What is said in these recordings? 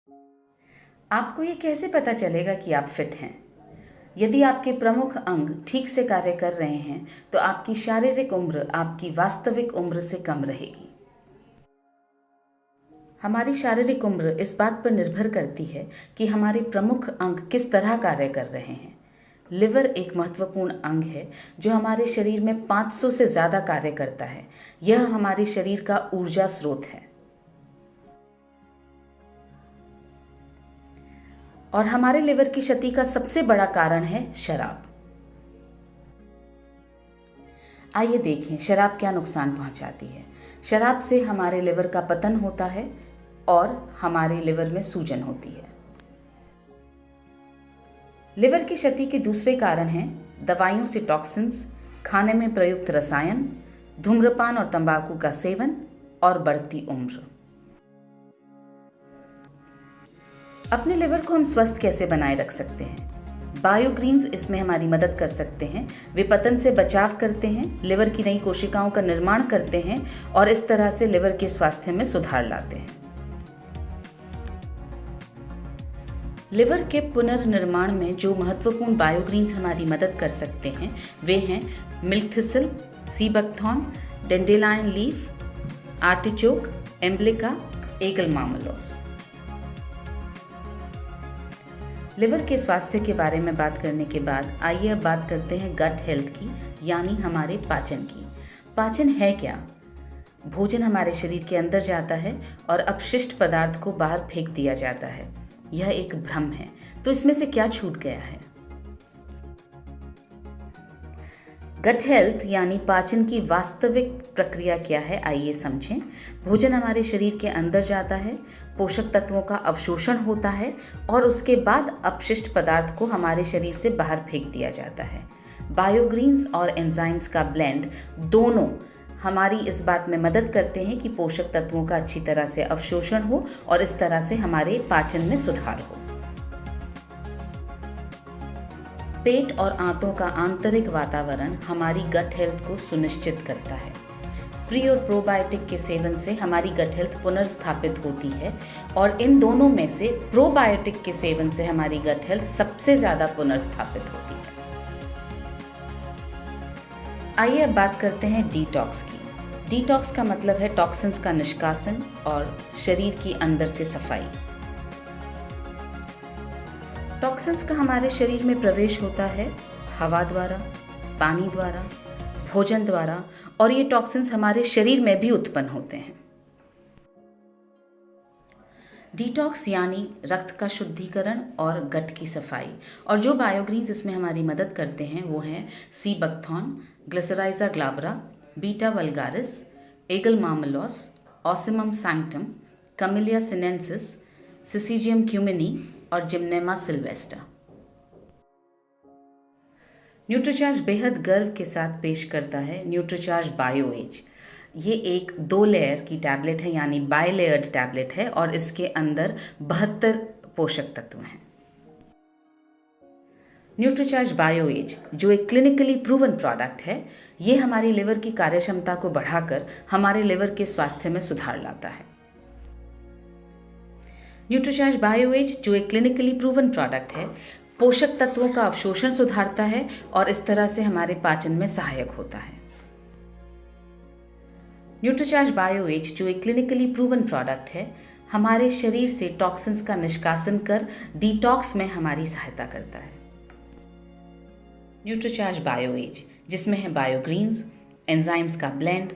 आपको ये कैसे पता चलेगा कि आप फिट हैं? यदि आपके प्रमुख अंग ठीक से कार्य कर रहे हैं, तो आपकी शारीरिक उम्र आपकी वास्तविक उम्र से कम रहेगी। हमारी शारीरिक उम्र इस बात पर निर्भर करती है कि हमारे प्रमुख अंग किस तरह कार्य कर रहे हैं। लिवर एक महत्वपूर्ण अंग है जो हमारे शरीर में 500 से ज़्यादा कार्य करता है। यह हमारे शरीर का ऊर्जा स्रोत है और हमारे लिवर की क्षति का सबसे बड़ा कारण है शराब। आइए देखें शराब क्या नुकसान पहुंचाती है। शराब से हमारे लिवर का पतन होता है और हमारे लिवर में सूजन होती है। लिवर की क्षति के दूसरे कारण हैं दवाइयों से टॉक्सिन्स, खाने में प्रयुक्त रसायन, धूम्रपान और तंबाकू का सेवन और बढ़ती उम्र। अपने लिवर को हम स्वस्थ कैसे बनाए रख सकते हैं? बायोग्रीन्स इसमें हमारी मदद कर सकते हैं। वे पतन से बचाव करते हैं, लिवर की नई कोशिकाओं का निर्माण करते हैं और इस तरह से लिवर के स्वास्थ्य में सुधार लाते हैं। लिवर के पुनर्निर्माण में जो महत्वपूर्ण बायोग्रीन्स हमारी मदद कर सकते हैं वे हैं milk thistle, sea buckthorn, dandelion leaf, artichoke, emblica, Aegle marmelos. Liver के स्वास्थ्य के बारे में बात करने के बाद आइए अब बात करते हैं गट हेल्थ की, यानी हमारे पाचन की। पाचन है क्या? भोजन हमारे शरीर के अंदर जाता है और अपशिष्ट पदार्थ को बाहर फेंक दिया जाता है। यह एक भ्रम है। तो इसमें से क्या छूट गया है? गट हेल्थ यानी पाचन की वास्तविक प्रक्रिया क्या है, आइए समझें। भोजन हमारे शरीर के अंदर जाता है, पोषक तत्वों का अवशोषण होता है और उसके बाद अपशिष्ट पदार्थ को हमारे शरीर से बाहर फेंक दिया जाता है। बायोग्रीन्स और एंजाइम्स का ब्लेंड दोनों हमारी इस बात में मदद करते हैं कि पोषक तत्वों का अच्छी तरह से अवशोषण हो और इस तरह से हमारे पाचन में सुधार हो। पेट और आंतों का आंतरिक वातावरण हमारी गट हेल्थ को सुनिश्चित करता है। प्री और प्रोबायोटिक के सेवन से हमारी गट हेल्थ पुनर्स्थापित होती है और इन दोनों में से प्रोबायोटिक के सेवन से हमारी गट हेल्थ सबसे ज़्यादा पुनर्स्थापित होती है। आइए अब बात करते हैं डिटॉक्स की। डिटॉक्स का मतलब है टॉक्सिन्स का निष्कासन और शरीर की अंदर से सफाई। टॉक्सिन्स का हमारे शरीर में प्रवेश होता है हवा द्वारा, पानी द्वारा, भोजन द्वारा और ये टॉक्सिन्स हमारे शरीर में भी उत्पन्न होते हैं। डिटॉक्स यानी रक्त का शुद्धिकरण और गट की सफाई। और जो बायोग्रीन्स इसमें हमारी मदद करते हैं वो हैं sea buckthorn, Glycyrrhiza glabra, Beta vulgaris, Aegle marmelos, Ocimum sanctum, Camellia sinensis, Syzygium cumini और जिम्नेमा सिल्वेस्टा। न्यूट्रीचार्ज बेहद गर्व के साथ पेश करता है न्यूट्रीचार्ज बायो एज। ये एक 2 लेयर की टैबलेट है यानी बाई लेयर्ड टैबलेट है और इसके अंदर 72 पोषक तत्व हैं। न्यूट्रीचार्ज बायो एज जो एक क्लिनिकली प्रूवन प्रोडक्ट है, ये हमारी लिवर की कार्यक्षमता को बढ़ाकर हमारे लिवर के स्वास्थ्य में सुधार लाता है। न्यूट्रीचार्ज बायो एज जो एक क्लिनिकली प्रूवन प्रोडक्ट है, पोषक तत्वों का अवशोषण सुधारता है और इस तरह से हमारे पाचन में सहायक होता है। न्यूट्रीचार्ज बायो एज जो एक क्लिनिकली प्रूवन प्रोडक्ट है, हमारे शरीर से टॉक्सिन्स का निष्कासन कर डिटॉक्स में हमारी सहायता करता है। न्यूट्रीचार्ज बायो एज जिसमें है बायोग्रीन्स, एंजाइम्स का ब्लेंड,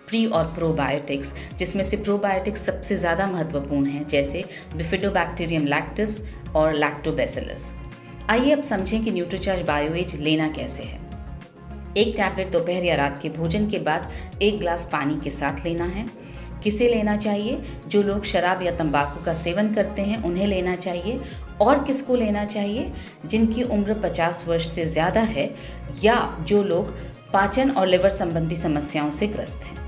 प्री और प्रोबायोटिक्स जिसमें से प्रोबायोटिक्स सबसे ज़्यादा महत्वपूर्ण हैं, जैसे बिफिडोबैक्टीरियम लैक्टिस और लैक्टोबैसिलस। आइए अब समझें कि न्यूट्रीचार्ज बायो एज लेना कैसे है। एक टैबलेट दोपहर या रात के भोजन के बाद 1 ग्लास पानी के साथ लेना है। किसे लेना चाहिए? जो लोग शराब या तंबाकू का सेवन करते हैं उन्हें लेना चाहिए। और किसको लेना चाहिए? जिनकी उम्र 50 वर्ष से ज़्यादा है या जो लोग पाचन और लिवर संबंधी समस्याओं से ग्रस्त हैं।